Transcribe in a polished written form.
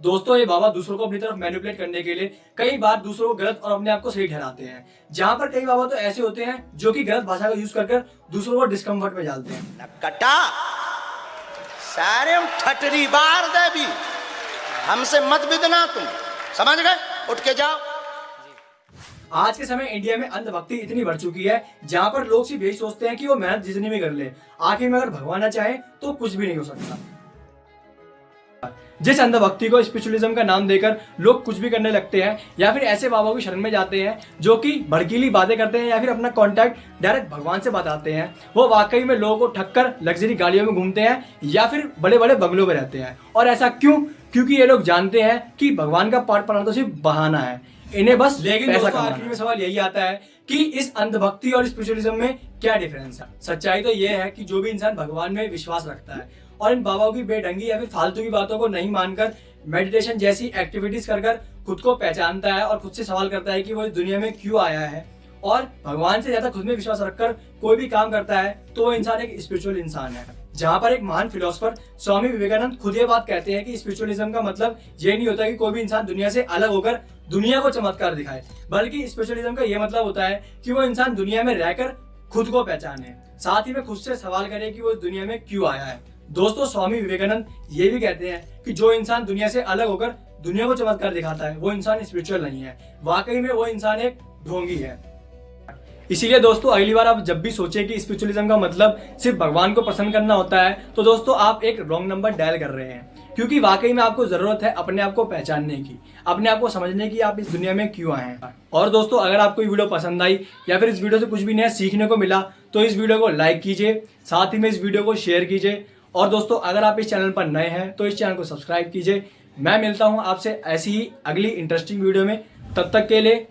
दोस्तों ये बाबा दूसरों को अपनी तरफ मैनिपुलेट करने के लिए कई बार दूसरों को गलत और अपने आप को सही ठहराते हैं, जहां पर कई बाबा तो ऐसे होते हैं जो कि गलत भाषा का यूज कर दूसरों को डिस्कम्फर्ट में डालते हैं। कटा सारे ठटरी बार दे भी हमसे मत बिदना, तुम समझ गए? उठ के जाओ। आज के समय इंडिया में अंधभक्ति इतनी बढ़ चुकी है जहां पर लोग सिर्फ यही सोचते हैं कि वो मेहनत जितनी भी कर ले, आखिर में अगर भगवान ना चाहे तो कुछ भी नहीं हो सकता। जिस अंधभक्ति को स्पिरिचुअलिज्म का नाम देकर लोग कुछ भी करने लगते हैं या फिर ऐसे बाबा की शरण में जाते हैं जो कि भड़कीली बातें करते हैं या फिर अपना कांटेक्ट डायरेक्ट भगवान से बताते हैं, वो वाकई में लोगों को ठक्कर लग्जरी गाड़ियों में घूमते हैं या फिर बड़े बड़े बंगलों में रहते हैं। और ऐसा क्यों? क्योंकि ये लोग जानते हैं कि भगवान का पाठ पढ़ना तो सिर्फ बहाना है, इन्हें बस लेकिन दोस्तों आखिर में सवाल यही आता है कि इस अंधभक्ति और स्पिरिचुअलिज्म में क्या डिफरेंस है। सच्चाई तो ये है कि जो भी इंसान भगवान में विश्वास रखता है और इन बाबाओं की बेढंगी या फिर फालतू की बातों को नहीं मानकर मेडिटेशन जैसी एक्टिविटीज कर खुद को पहचानता है और खुद से सवाल करता है कि वो इस दुनिया में क्यों आया है और भगवान से ज्यादा खुद में विश्वास रखकर कोई भी काम करता है, तो वो इंसान एक स्पिरिचुअल इंसान है। जहां पर एक महान फिलोसोफर स्वामी विवेकानंद खुद ये बात कहते हैं कि स्पिरिचुअलिज्म का मतलब ये नहीं होता कि कोई भी इंसान दुनिया से अलग होकर दुनिया को चमत्कार दिखाए, बल्कि स्पिरिचुअलिज्म का ये मतलब होता है कि वो इंसान दुनिया में रहकर खुद को पहचाने, साथ ही में खुद से सवाल करे कि वो इस दुनिया में क्यों आया है। दोस्तों स्वामी विवेकानंद ये भी कहते हैं कि जो इंसान दुनिया से अलग होकर दुनिया को चमत्कार दिखाता है वो इंसान स्पिरिचुअल नहीं है, वाकई में वो इंसान एक ढोंगी है। इसीलिए दोस्तों अगली बार आप जब भी सोचें कि स्पिरिचुअलिज्म का मतलब सिर्फ भगवान को पसंद करना होता है, तो दोस्तों आप एक रॉन्ग नंबर डायल कर रहे हैं, क्योंकि वाकई में आपको जरूरत है अपने आप को पहचानने की, अपने आप को समझने की आप इस दुनिया में क्यों आए हैं। और दोस्तों अगर आपको ये वीडियो पसंद आई या फिर इस वीडियो से कुछ भी नया सीखने को मिला तो इस वीडियो को लाइक कीजिए, साथ ही में इस वीडियो को शेयर कीजिए। और दोस्तों अगर आप इस चैनल पर नए हैं तो इस चैनल को सब्सक्राइब कीजिए। मैं मिलता हूं आपसे ऐसी ही अगली इंटरेस्टिंग वीडियो में, तब तक के लिए